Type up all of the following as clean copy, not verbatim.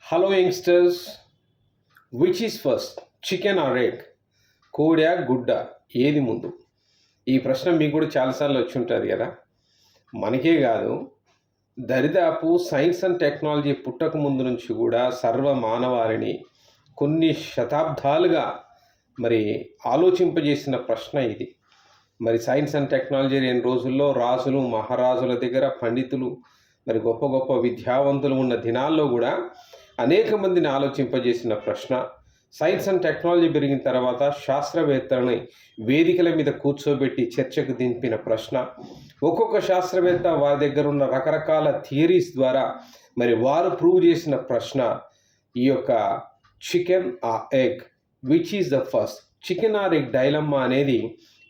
Hello youngsters, which is first, chicken or egg? కోడా గుడ్డ ఏది ముందు? ఈ ప్రశ్న మీకు కూడా చాలాసార్లు వచ్చి ఉంటుంది కదా. మనకే కాదు, దరిదాపు సైన్స్ అండ్ టెక్నాలజీ పుట్టక ముందు నుంచి కూడా సర్వ మానవాళిని కొన్ని శతాబ్దాలుగా మరి ఆలోచింపజేసిన ప్రశ్న ఇది. మరి సైన్స్ అండ్ టెక్నాలజీ లేని రోజుల్లో రాజులు మహారాజుల దగ్గర పండితులు మరి గొప్ప గొప్ప విద్యావంతులు ఉన్న దినాల్లో కూడా అనేక మందిని ఆలోచింపజేసిన ప్రశ్న. సైన్స్ అండ్ టెక్నాలజీ పెరిగిన తర్వాత శాస్త్రవేత్తలని వేదికల మీద కూర్చోబెట్టి చర్చకు దింపిన ప్రశ్న. ఒక్కొక్క శాస్త్రవేత్త వారి దగ్గర ఉన్న రకరకాల థియరీస్ ద్వారా మరి వారు ప్రూవ్ చేసిన ప్రశ్న ఈ యొక్క chicken or egg, which is the first? Chicken or egg dilemma అనేది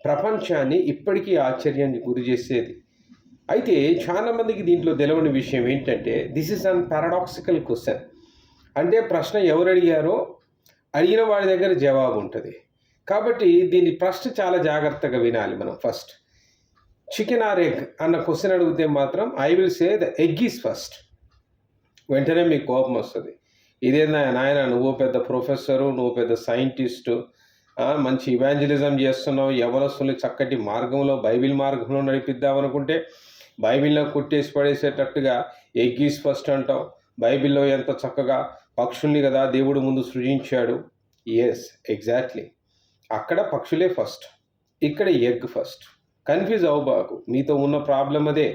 ప్రపంచాన్ని ఇప్పటికీ ఆశ్చర్యానికి గురి చేసేది. అయితే చాలామందికి దీంట్లో తెలియని విషయం ఏంటంటే, this is an paradoxical question. అంటే ప్రశ్న ఎవరు అడిగారో అడిగిన వాడి దగ్గర జవాబు ఉంటుంది. కాబట్టి దీని ప్రశ్న చాలా జాగ్రత్తగా వినాలి మనం. ఫస్ట్ చికెన్ ఆర్ ఎగ్ అన్న క్వశ్చన్ అడిగితే మాత్రం I will say the egg is first. వెంటనే మీకు కోపం వస్తుంది. ఇదేనా నాయన, నువ్వు పెద్ద ప్రొఫెసరు, నువ్వు పెద్ద సైంటిస్టు, మంచి ఇవాంజలిజం చేస్తున్నావు, యవనస్తుల్ని చక్కటి మార్గంలో బైబిల్ మార్గంలో నడిపిద్దామనుకుంటే బైబిల్లో కొట్టేసి పడేసేటట్టుగా ఎగ్ ఈజ్ ఫస్ట్ అంటావు. బైబిల్లో ఎంత చక్కగా పక్షుల్ని కదా దేవుడు ముందు సృజించాడు. Yes, exactly. అక్కడ పక్షులే ఫస్ట్, ఇక్కడ ఎగ్ ఫస్ట్. కన్ఫ్యూజ్ అవ్వబాకు, నీతో ఉన్న ప్రాబ్లం అదే.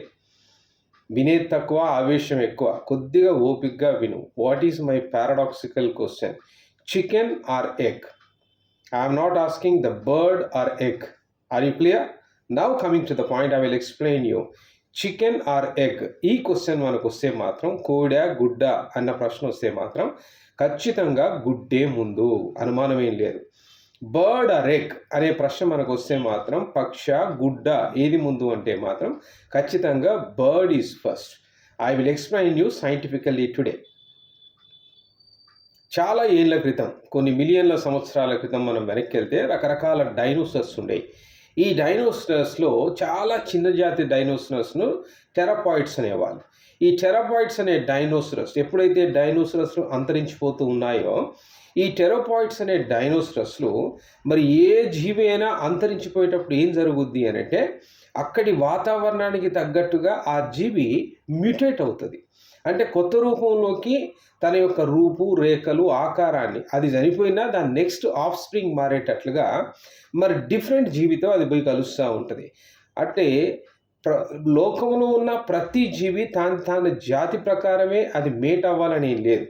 వినేది తక్కువ, ఆవేశం ఎక్కువ. కొద్దిగా ఓపిక్గా విను. What is my paradoxical question? Chicken or egg? I'm not asking the bird or egg. Are you clear? Now coming to the point, I will explain you. Chicken or egg ఈ question మనకు వస్తే మాత్రం, కోడా గుడ్డ అన్న ప్రశ్న వస్తే మాత్రం ఖచ్చితంగా గుడ్డే ముందు, అనుమానం ఏం లేదు. బర్డ్ ఆర్ ఎగ్ అనే ప్రశ్న మనకు వస్తే మాత్రం పక్ష గుడ్డ ఏది ముందు అంటే మాత్రం ఖచ్చితంగా bird is first. I will explain you scientifically today. చాలా ఏళ్ళ క్రితం, కొన్ని మిలియన్ల సంవత్సరాల క్రితం మనం వెనక్కి వెళ్తే రకరకాల డైనోసర్స్ ఉండేవి. ఈ డైనోసరస్లో చాలా చిన్న జాతి డైనోసరస్ను టెరాపాయిడ్స్ అనేవాళ్ళు. ఈ టెరాపాయిడ్స్ అనే డైనోసరస్ ఎప్పుడైతే డైనోసరస్లు అంతరించిపోతూ ఉన్నాయో, ఈ టెరాపాయిడ్స్ అనే డైనోసరస్లు మరి ఏ జీవి అయినా అంతరించిపోయేటప్పుడు ఏం జరుగుద్ది అని అంటే, అక్కడి వాతావరణానికి తగ్గట్టుగా ఆ జీవి మ్యూటేట్ అవుతుంది. అంటే కొత్త రూపంలోకి తన యొక్క రూపు రేఖలు ఆకారాన్ని, అది చనిపోయినా దాని నెక్స్ట్ ఆఫ్ స్ప్రింగ్ మారేటట్లుగా మరి డిఫరెంట్ జీవితో అది పోయి కలుస్తూ ఉంటుంది. అంటే లోకంలో ఉన్న ప్రతి జీవి తన జాతి ప్రకారమే అది మేట్ అవ్వాలని లేదు.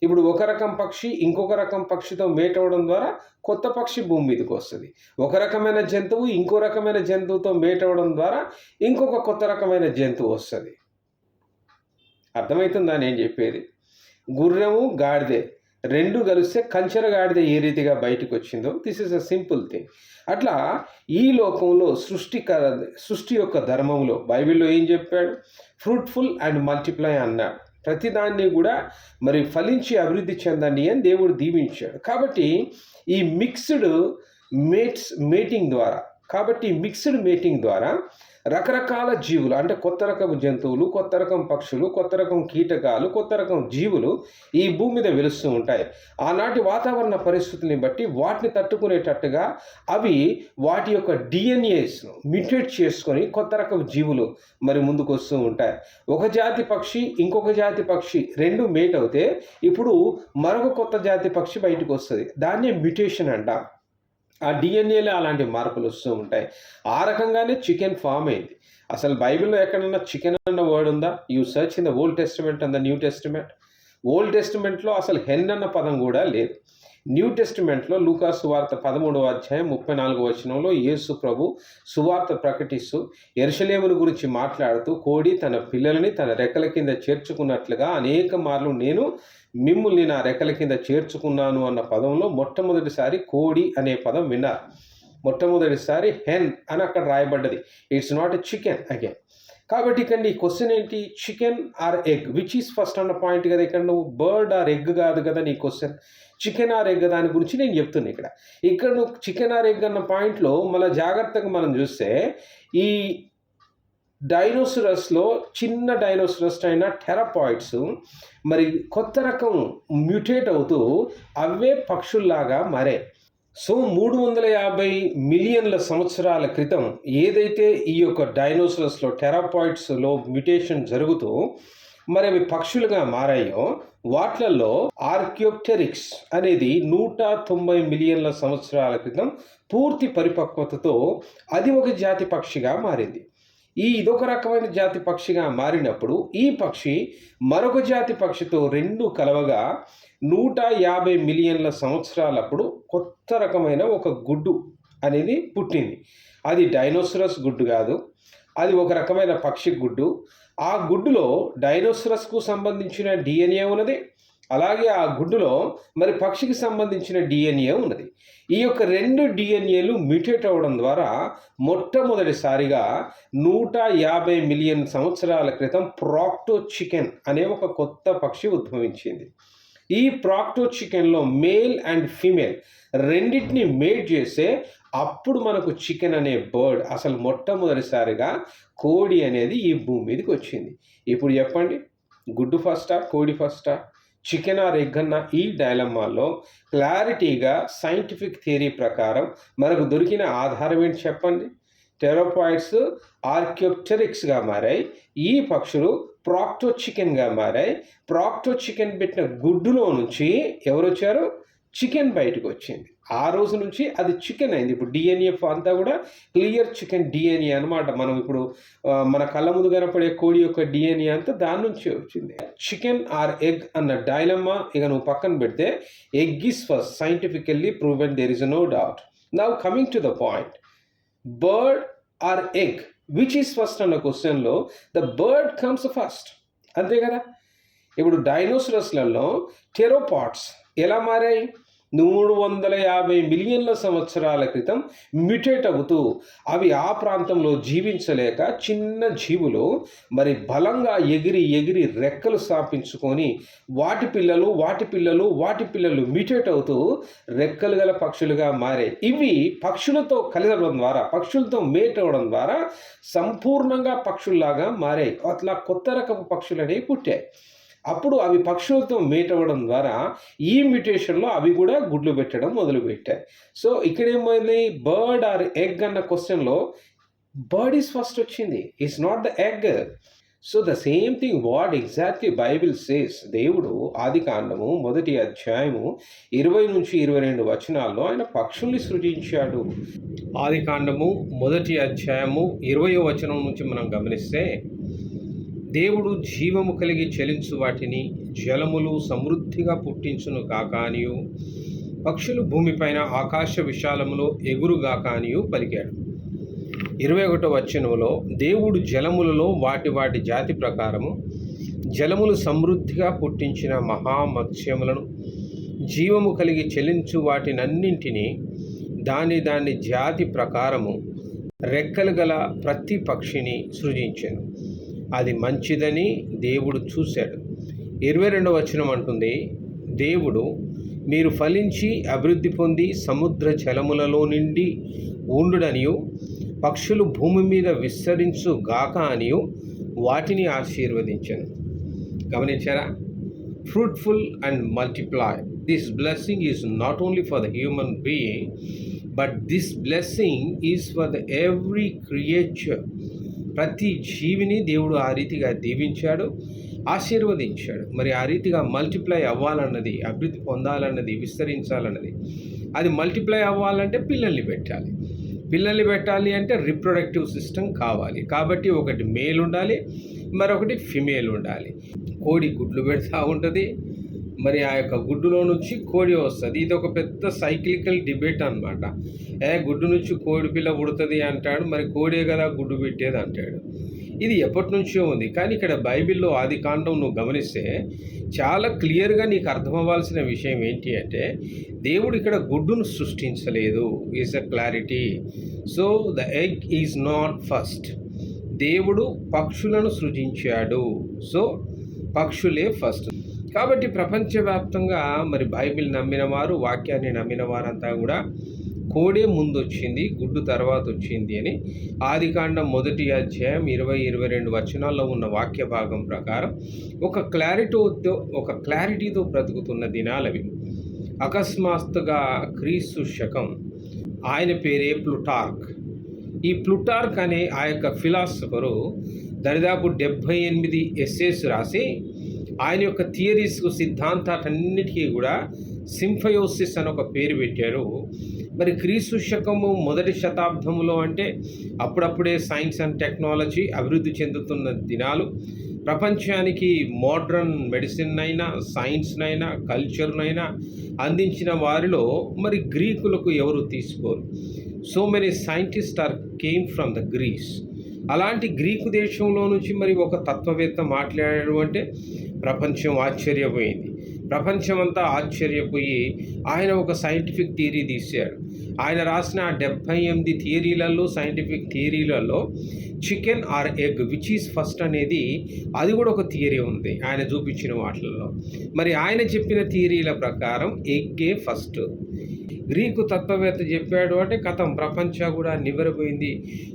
ఇప్పుడు ఒక రకం పక్షి ఇంకొక రకం పక్షితో మేట్ అవ్వడం ద్వారా కొత్త పక్షి భూమి మీదకి వస్తుంది. ఒక రకమైన జంతువు ఇంకో రకమైన జంతువుతో మేట్ అవ్వడం ద్వారా ఇంకొక కొత్త రకమైన జంతువు వస్తుంది. అర్థమవుతుందా నేను చెప్పేది? గుర్రము గాడిదే రెండు కలిస్తే కంచెర గాడిద ఏ రీతిగా బయటకు వచ్చిందో, this is a simple thing. అట్లా ఈ లోకంలో సృష్టి యొక్క ధర్మంలో బైబిల్లో ఏం చెప్పాడు? ఫ్రూట్ఫుల్ అండ్ మల్టిప్లై అన్నాడు. ప్రతిదాన్ని కూడా మరి ఫలించి అభివృద్ధి చెందండి అని దేవుడు దీవించాడు. కాబట్టి ఈ మిక్స్డ్ మేటింగ్ ద్వారా రకరకాల జీవులు, అంటే కొత్త రకం జంతువులు, కొత్త రకం పక్షులు, కొత్త రకం కీటకాలు, కొత్త రకం జీవులు ఈ భూమి మీద వెలుస్తూ ఉంటాయి. ఆనాటి వాతావరణ పరిస్థితుల్ని బట్టి వాటిని తట్టుకునేటట్టుగా అవి వాటి యొక్క డిఎన్ఏస్ను మ్యూటేట్ చేసుకొని కొత్త రకం జీవులు మరి ముందుకు వస్తూ ఉంటాయి. ఒక జాతి పక్షి ఇంకొక జాతి పక్షి రెండు మేట్ అవుతే ఇప్పుడు మరొక కొత్త జాతి పక్షి బయటకు వస్తుంది. దాన్నే మ్యూటేషన్ అంటాం. ఆ డిఎన్ఏలో అలాంటి మార్పులు వస్తూ ఉంటాయి. ఆ రకంగానే చికెన్ ఫామ్ అయింది. అసలు బైబిల్లో ఎక్కడన్నా చికెన్ అన్న వర్డ్ ఉందా? You search in the Old Testament and the New Testament. Old టెస్టిమెంట్లో అసలు హెన్ అన్న పదం కూడా లేదు. న్యూ టెస్టిమెంట్లో లూకా సువార్త 13వ అధ్యాయం 34వ వచనంలో యేసు ప్రభు సువార్త ప్రకటిస్తూ యెరూషలేమును గురించి మాట్లాడుతూ, కోడి తన పిల్లలని తన రెక్కల కింద చేర్చుకున్నట్లుగా అనేక మార్లు నేను మిమ్ముల్ని నా రెక్కల కింద చేర్చుకున్నాను అన్న పదంలో మొట్టమొదటిసారి కోడి అనే పదం విన్నారు. మొట్టమొదటిసారి హెన్ అని అక్కడ రాయబడ్డది. It's not a chicken again. కాబట్టి ఇక్కడ నీ క్వశ్చన్ ఏంటి? Chicken or egg, which is first అన్న పాయింట్ కదా. ఇక్కడ నువ్వు బర్డ్ ఆర్ ఎగ్ కాదు కదా నీ క్వశ్చన్. చికెన్ ఆర్ ఎగ్ దాని గురించి నేను చెప్తున్నా. ఇక్కడ నువ్వు చికెన్ ఆర్ ఎగ్ అన్న పాయింట్లో మళ్ళీ జాగ్రత్తగా మనం చూస్తే ఈ డైనోసరస్లో చిన్న డైనోసరస్ అయిన టెరాపాయిడ్స్ మరి కొత్త రకం మ్యూటేట్ అవుతూ అవే పక్షుల్లాగా మారాయి. సో 350 మిలియన్ల సంవత్సరాల క్రితం ఏదైతే ఈ యొక్క డైనోసరస్లో టెరాపాయిడ్స్లో మ్యుటేషన్ జరుగుతూ మరి అవి పక్షులుగా మారాయో వాట్లలో ఆర్కియోప్టెరిక్స్ అనేది 190 మిలియన్ల సంవత్సరాల క్రితం పూర్తి పరిపక్వతతో అది ఒక జాతి పక్షిగా మారింది. ఇదొక రకమైన జాతి పక్షిగా మారినప్పుడు ఈ పక్షి మరొక జాతి పక్షితో రెండు కలవగా 150 మిలియన్ల సంవత్సరాలప్పుడు కొత్త రకమైన ఒక గుడ్డు అనేది పుట్టింది. అది డైనోసరస్ గుడ్డు కాదు, అది ఒక రకమైన పక్షి గుడ్డు. ఆ గుడ్డులో డైనోసరస్కు సంబంధించిన డిఎన్ఏ ఉన్నది, అలాగే ఆ గుడ్డులో మరి పక్షికి సంబంధించిన డిఎన్ఏ ఉన్నది. ఈ యొక్క రెండు డిఎన్ఏలు మ్యూటేట్ అవ్వడం ద్వారా మొట్టమొదటిసారిగా 150 మిలియన్ సంవత్సరాల క్రితం ప్రాక్టో చికెన్ అనే ఒక కొత్త పక్షి ఉద్భవించింది. ఈ ప్రాక్టో చికెన్లో మేల్ అండ్ ఫీమేల్ రెండింటిని మేట్ చేస్తే అప్పుడు మనకు చికెన్ అనే బర్డ్ అసలు మొట్టమొదటిసారిగా కోడి అనేది ఈ భూమి మీదకి వచ్చింది. ఇప్పుడు చెప్పండి, గుడ్డు ఫస్టా కోడి ఫస్టా, చికెన్ ఆర్ ఎగ్ అన్న ఈ డైలమాలో క్లారిటీగా సైంటిఫిక్ థియరీ ప్రకారం మనకు దొరికిన ఆధారం ఏంటి చెప్పండి. టెరాపాయిడ్స్ ఆర్కియోప్టెరిక్స్గా మారాయి, ఈ పక్షులు ప్రాక్టో చికెన్గా మారాయి. ప్రాక్టో చికెన్ పెట్టిన గుడ్డులో నుంచి ఎవరు వచ్చారు? చికెన్ బయటకు వచ్చింది. ఆ రోజు నుంచి అది చికెన్ అయింది. ఇప్పుడు డిఎన్ఏ అంతా కూడా క్లియర్ చికెన్ డిఎన్ఏ అనమాట. మనం ఇప్పుడు మన కళ్ళ ముందు కనపడే కోడి యొక్క డిఎన్ఏ అంతా దాని నుంచి వచ్చింది. చికెన్ ఆర్ ఎగ్ అన్న డైలమా ఇక నువ్వు పక్కన పెడితే egg is first, scientifically proven, there is no doubt. Now coming to the point, bird or egg which is first అన్న క్వశ్చన్లో ద బర్డ్ కమ్స్ ఫస్ట్, అంతే కదా. ఇప్పుడు డైనోసరస్లలో టెరోపాడ్స్ ఎలా మారాయి? 350 మిలియన్ల సంవత్సరాల క్రితం మ్యుటేట్ అవుతూ అవి ఆ ప్రాంతంలో జీవించలేక చిన్న జీవులు మరి బలంగా ఎగిరి ఎగిరి రెక్కలు స్థాపించుకొని వాటి పిల్లలు మ్యుటేట్ అవుతూ రెక్కలు గల పక్షులుగా మారే. ఇవి పక్షులతో కలవడం ద్వారా, పక్షులతో మేట్ అవ్వడం ద్వారా సంపూర్ణంగా పక్షుల్లాగా మారాయి. అట్లా కొత్త రకపు పక్షులనే పుట్టాయి. అప్పుడు అవి పక్షులతో మేట్ అవ్వడం ద్వారా ఈ మ్యుటేషన్లో అవి కూడా గుడ్లు పెట్టడం మొదలుపెట్టాయి. సో ఇక్కడ ఏమైంది? బర్డ్ ఆర్ ఎగ్ అన్న క్వశ్చన్లో బర్డ్ ఈజ్ ఫస్ట్ వచ్చింది, is not the egg. So the same thing what exactly Bible says. దేవుడు ఆదికాండము 1వ అధ్యాయము 20 నుంచి 22 వచనాల్లో ఆయన పక్షుల్ని సృజించాడు. ఆదికాండము 1వ అధ్యాయము 20వ వచనం నుంచి మనం గమనిస్తే, దేవుడు జీవము కలిగి చలించు వాటిని జలములు సమృద్ధిగా పుట్టించును కాకానియు, పక్షులు భూమిపైన ఆకాశ విశాలములో ఎగురుగాకానియు పలికాడు. 21వ వచనంలో దేవుడు జలములలో వాటి జాతి ప్రకారము జలములు సమృద్ధిగా పుట్టించిన మహామత్స్యములను, జీవము కలిగి చెలించు వాటినన్నింటినీ దాని జాతి ప్రకారము రెక్కలు గల ప్రతి పక్షిని సృజించెను. అది మంచిదని దేవుడు చూశాడు. 22వ వచనం అంటుంది, దేవుడు మీరు ఫలించి అభివృద్ధి పొంది సముద్ర జలములలో నిండి ఉండుడనియు, పక్షులు భూమి మీద విస్తరించు గాక అనియు వాటిని ఆశీర్వదించెను. గమనించారా? Fruitful and multiply. This blessing is not only for the human being, but this blessing is for the every creature. ప్రతి జీవిని దేవుడు ఆ రీతిగా దీవించాడు, ఆశీర్వదించాడు. మరి ఆ రీతిగా మల్టిప్లై అవ్వాలన్నది, అభివృద్ధి పొందాలన్నది, విస్తరించాలన్నది, అది మల్టిప్లై అవ్వాలంటే పిల్లల్ని పెట్టాలి అంటే రిప్రొడక్టివ్ సిస్టమ్ కావాలి. కాబట్టి ఒకటి మేల్ ఉండాలి, మరొకటి ఫిమేల్ ఉండాలి. కోడి గుడ్లు పెడతా ఉంటుంది, మరి ఆ యొక్క గుడ్డులో నుంచి కోడి వస్తుంది. ఇది ఒక పెద్ద సైక్లికల్ డిబేట్ అనమాట. గుడ్డు నుంచి కోడి పిల్ల పుడుతుంది అంటాడు, మరి కోడే కదా గుడ్డు పెట్టేది అంటాడు. ఇది ఎప్పటి నుంచో ఉంది. కానీ ఇక్కడ బైబిల్లో ఆదికాండం నువ్వు గమనిస్తే చాలా క్లియర్గా నీకు అర్థమవ్వాల్సిన విషయం ఏంటి అంటే, దేవుడు ఇక్కడ గుడ్డును సృష్టించలేదు. Is a clarity. So the egg is not first. దేవుడు పక్షులను సృజించాడు. So పక్షులే first. కాబట్టి ప్రపంచవ్యాప్తంగా మరి బైబిల్ నమ్మిన వారు, వాక్యాన్ని నమ్మిన వారంతా కూడా కోడే ముందు వచ్చింది, గుడ్డు తర్వాత వచ్చింది అని ఆదికాండం 1వ అధ్యాయం 20-22 వచనాల్లో ఉన్న వాక్య భాగం ప్రకారం ఒక క్లారిటీతో బ్రతుకుతున్న దినాలవి. అకస్మాత్తుగా క్రీస్తు శకం, ఆయన పేరే ప్లుటార్క్. ఈ ప్లుటార్క్ అనే ఆ యొక్క ఫిలాసఫరు దరిదాపు 78 ఎస్సేస్ రాసి ఆయన యొక్క థియరీస్ సిద్ధాంతాలన్నిటికీ కూడా సింఫయోసిస్ అని ఒక పేరు పెట్టారు. మరి క్రీస్తు శకము 1వ శతాబ్దంలో అంటే అప్పుడప్పుడే సైన్స్ అండ్ టెక్నాలజీ అభివృద్ధి చెందుతున్న దినాలు. ప్రపంచానికి మోడ్రన్ మెడిసిన్ అయినా, సైన్స్నైనా, కల్చర్నైనా అందించిన వారిలో మరి గ్రీకులకు ఎవరు తీసుకోరు. So many scientist came from the Greece. అలాంటి గ్రీకు దేశంలో నుంచి మరి ఒక తత్వవేత్త మాట్లాడాడు అంటే ప్రపంచం ఆశ్చర్యపోయింది. ప్రపంచమంతా ఆశ్చర్యపోయి ఆయన ఒక సైంటిఫిక్ థియరీ తీశాడు. ఆయన రాసిన 78 థియరీలలో, సైంటిఫిక్ థియరీలలో chicken or egg which is first అనేది అది కూడా ఒక థియరీ ఉంది ఆయన చూపించిన వాటిల్లో. మరి ఆయన చెప్పిన థియరీల ప్రకారం ఎగ్గే ఫస్ట్. గ్రీకు తత్వవేత్త చెప్పాడు అంటే కథం ప్రపంచం కూడా నివ్వెరపోయింది.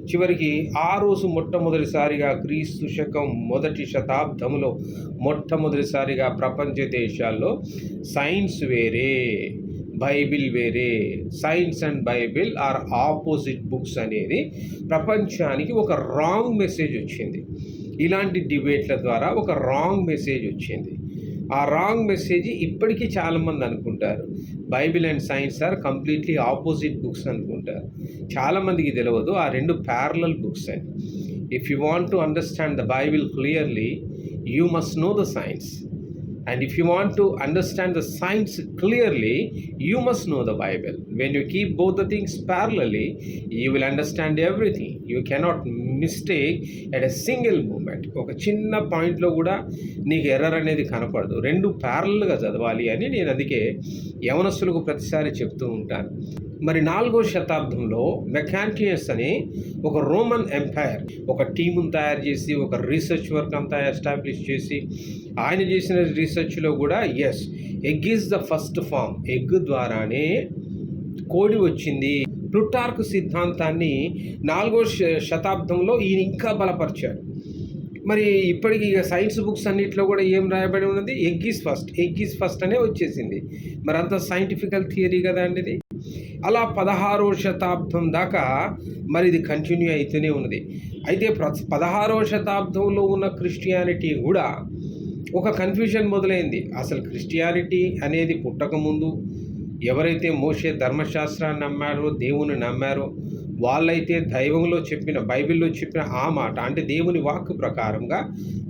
చివరికి ఆ రోజు మొట్టమొదటిసారిగా క్రీస్తు శకం 1వ శతాబ్దంలో మొట్టమొదటిసారిగా ప్రపంచ దేశాల్లో సైన్స్ వేరే, బైబిల్ వేరే, science and Bible are opposite books అనేది ప్రపంచానికి ఒక రాంగ్ మెసేజ్ వచ్చింది. ఇలాంటి డిబేట్ల ద్వారా ఒక రాంగ్ మెసేజ్ వచ్చింది. ఆ రాంగ్ మెసేజ్ ఇప్పటికీ చాలామంది అనుకుంటారు Bible and science are completely opposite books అనుకుంటారు. చాలామందికి తెలియదు ఆ రెండు ప్యారలల్ బుక్స్ అని. If you want to understand the Bible clearly you must know the science. And if you want to understand the science clearly, you must know the Bible. When you keep both the things parallelly, you will understand everything. You cannot mistake at a single moment. ఒక చిన్న పాయింట్లో కూడా నీకు error అనేది కనపడదు. రెండు ప్యారలల్గా చదవాలి అని నేను అందుకే యవనస్తులకు ప్రతిసారి చెప్తూ ఉంటాను. మరి 4వ శతాబ్దంలో మెకాంటియస్ అని ఒక రోమన్ ఎంపైర్ ఒక టీమును తయారు చేసి ఒక రీసెర్చ్ వర్క్ అంతా ఎస్టాబ్లిష్ చేసి ఆయన చేసిన రీసెర్చ్లో కూడా egg is the first form, ఎగ్ ద్వారానే కోడి వచ్చింది. ప్లుటార్క్ సిద్ధాంతాన్ని 4వ శతాబ్దంలో ఈయన ఇంకా బలపరిచాడు. మరి ఇప్పటికి సైన్స్ బుక్స్ అన్నింటిలో కూడా ఏం రాయబడి ఉన్నది? ఎగ్ ఈజ్ ఫస్ట్ అనే వచ్చేసింది. మరి అంత సైంటిఫికల్ థియరీ కదా అండి ఇది. అలా 16వ శతాబ్దం దాకా మరి ఇది కంటిన్యూ అవుతూనే ఉన్నది. అయితే 16వ శతాబ్దంలో ఉన్న క్రిస్టియానిటీ కూడా ఒక కన్ఫ్యూజన్ మొదలైంది. అసలు క్రిస్టియానిటీ అనేది పుట్టకముందు ఎవరైతే మోషే ధర్మశాస్త్రాన్ని నమ్మారో, దేవుని నమ్మారో వాళ్ళైతే దైవంలో చెప్పిన, బైబిల్లో చెప్పిన ఆ మాట అంటే దేవుని వాక్కు ప్రకారంగా,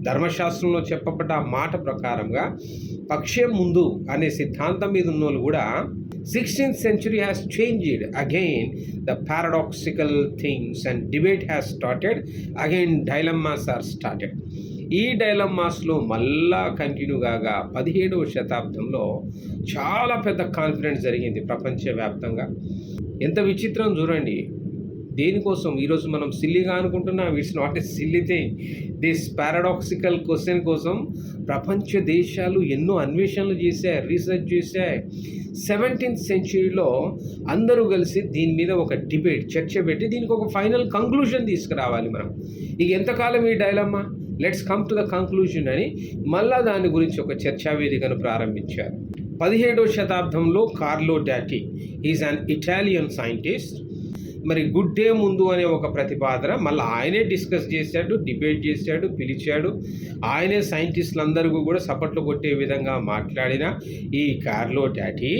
ధర్మశాస్త్రంలో చెప్పబడ్డ ఆ మాట ప్రకారంగా పక్షం ముందు అనే సిద్ధాంతం మీద ఉన్న వాళ్ళు కూడా 16th century has changed again the paradoxical things and debate has started again, dilemmas are started. ఈ డైలమాస్లో మళ్ళా కంటిన్యూ కాగా 17వ శతాబ్దంలో చాలా పెద్ద కాన్ఫిడెన్స్ జరిగింది ప్రపంచవ్యాప్తంగా. ఎంత విచిత్రం చూడండి. దేనికోసం ఈరోజు మనం సిల్లీగా అనుకుంటున్నాం. It's not a silly thing. This paradoxical question కోసం ప్రపంచ దేశాలు ఎన్నో అన్వేషణలు చేశాయి, రీసెర్చ్ చేశాయి. 17th centuryలో అందరూ కలిసి దీని మీద ఒక డిబేట్, చర్చ పెట్టి దీనికి ఒక ఫైనల్ కంక్లూజన్ తీసుకురావాలి మనం. ఇక ఎంతకాలం ఈ dilemma, let's come to the conclusion అని మళ్ళా దాని గురించి ఒక చర్చా వేదికను ప్రారంభించారు. 17వ శతాబ్దంలో కార్లో Dottie is an Italian scientist. మరి గుడ్ డే ముందు అనే ఒక ప్రతిపాదన మళ్ళీ ఆయనే డిస్కస్ చేశాడు, డిబేట్ చేశాడు, పిలిచాడు. ఆయనే సైంటిస్టులందరికీ కూడా సపట్లు కొట్టే విధంగా మాట్లాడిన ఈ కార్లో డాటీ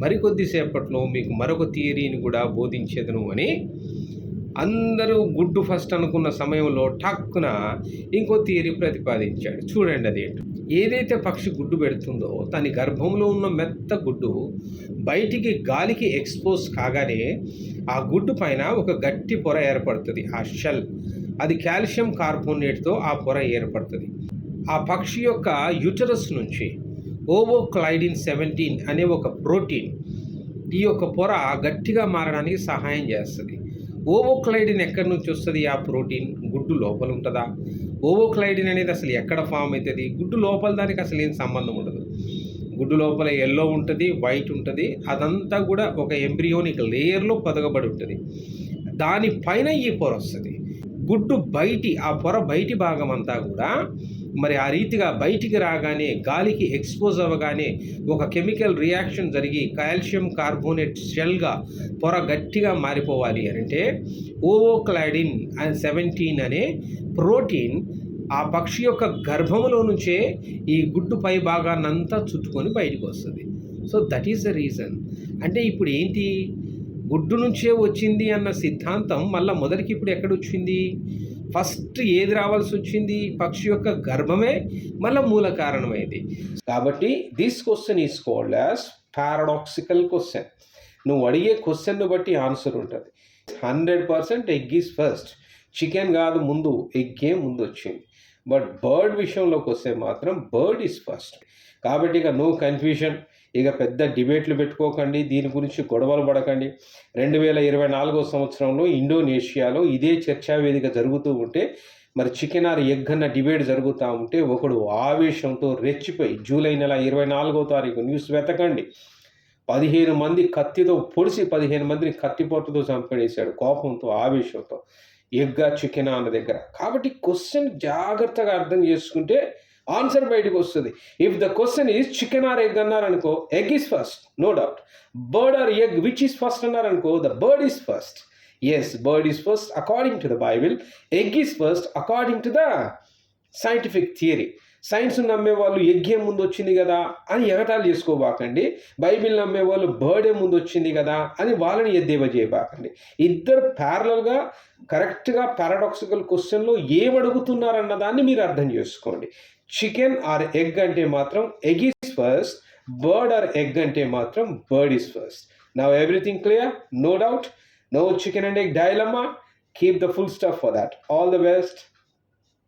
మరికొద్దిసేపట్లో మీకు మరొక థియరీని కూడా బోధించేదను అని అందరూ గుడ్డు ఫస్ట్ అనుకున్న సమయంలో ఠక్కున ఇంకో థియరీ ప్రతిపాదించాడు. చూడండి అదేంటో. ఏదైతే పక్షి గుడ్డు పెడుతుందో దాని గర్భంలో ఉన్న మెత్త గుడ్డు బయటికి గాలికి ఎక్స్పోజ్ కాగానే ఆ గుడ్డు పైన ఒక గట్టి పొర ఏర్పడుతుంది, ఆ షెల్. అది కాల్షియం కార్బోనేట్తో ఆ పొర ఏర్పడుతుంది. ఆ పక్షి యొక్క యూటరస్ నుంచి ఓవోక్లైడిన్ 17 అనే ఒక ప్రోటీన్ ఈ యొక్క పొర గట్టిగా మారడానికి సహాయం చేస్తుంది. ఓవోక్లైడిన్ ఎక్కడి నుంచి వస్తుంది? ఆ ప్రోటీన్ గుడ్డు లోపల ఉంటుందా? ఓవోక్లైడిన్ అనేది అసలు ఎక్కడ ఫామ్ అవుతుంది? గుడ్డు లోపల దానికి అసలు ఏం సంబంధం ఉండదు. గుడ్డు లోపల ఎల్లో ఉంటుంది, వైట్ ఉంటుంది. అదంతా కూడా ఒక ఎంబ్రియోనిక్ లేయర్లో పొదగబడి ఉంటుంది. దానిపైన ఈ పొర వస్తుంది. గుడ్డు ఆ పొర బయటి భాగం అంతా కూడా మరి ఆ రీతిగా బయటికి రాగానే, గాలికి ఎక్స్పోజ్ అవ్వగానే ఒక కెమికల్ రియాక్షన్ జరిగి కాల్షియం కార్బోనేట్ షెల్గా పొర గట్టిగా మారిపోవాలి అంటే ఓవోక్లాడిన్ 17 అనే ప్రోటీన్ ఆ పక్షి యొక్క గర్భంలో నుంచే ఈ గుడ్డు పై భాగాన్నంతా చుట్టుకొని బయటకు వస్తుంది. So that is the reason. అంటే ఇప్పుడు ఏంటి, గుడ్డు నుంచే వచ్చింది అన్న సిద్ధాంతం మళ్ళీ మొదటికి ఇప్పుడు ఎక్కడొచ్చింది? ఫస్ట్ ఏది రావాల్సి వచ్చింది? పక్షి యొక్క గర్భమే మళ్ళీ మూల కారణమైంది. కాబట్టి this question is called as paradoxical question. నువ్వు అడిగే క్వశ్చన్ను బట్టి ఆన్సర్ ఉంటుంది. 100% ఎగ్ ఈజ్ ఫస్ట్. చికెన్ కాదు ముందు, ఎగ్గే ముందు వచ్చింది. బట్ బర్డ్ విషయంలోకి వస్తే మాత్రం బర్డ్ ఈజ్ ఫస్ట్. కాబట్టి ఇక నో కన్ఫ్యూజన్, ఇక పెద్ద డిబేట్లు పెట్టుకోకండి, దీని గురించి గొడవలు పడకండి. 2024 సంవత్సరంలో ఇండోనేషియాలో ఇదే చర్చా వేదిక జరుగుతూ ఉంటే, మరి చికెన్ ఆర్ ఎగ్ అన్న డిబేట్ జరుగుతూ ఉంటే ఒకడు ఆవేశంతో రెచ్చిపోయి జూలై నెల 24వ తారీఖు న్యూస్ వెతకండి, 15 మంది కత్తితో పొడిచి 15 మందిని కత్తిపోటుతో చంపేశాడు కోపంతో, ఆవేశంతో. ఎగ్గా చికెనా అన్న దగ్గర. కాబట్టి క్వశ్చన్ జాగ్రత్తగా అర్థం చేసుకుంటే ఆన్సర్ బయటకు వస్తుంది. If the question is chicken or egg అన్నారనుకో, egg is first, no doubt. Bird or egg which is first అన్నారనుకో, the bird is first. Yes, bird is first according to the Bible, egg is first according to the scientific theory. Science నమ్మే వాళ్ళు ఎగ్గే ముందు వచ్చింది కదా అని ఎగటాలు చేసుకోబాకండి. Bible నమ్మే వాళ్ళు birthday ముందు వచ్చింది కదా అని వాళ్ళని ఎద్దేవా చేయబాకండి. ఇద్దరు ప్యారలల్గా కరెక్ట్గా పారాడాక్సికల్ క్వశ్చన్లో ఏమడుగుతున్నారన్న దాన్ని మీరు అర్థం చేసుకోండి. చికెన్ ఆర్ ఎగ్ అంటే మాత్రం egg is first, bird or egg అంటే మాత్రం bird is first. Now everything clear? No doubt, no chicken and egg dilemma. Keep the full stuff for that. All the best.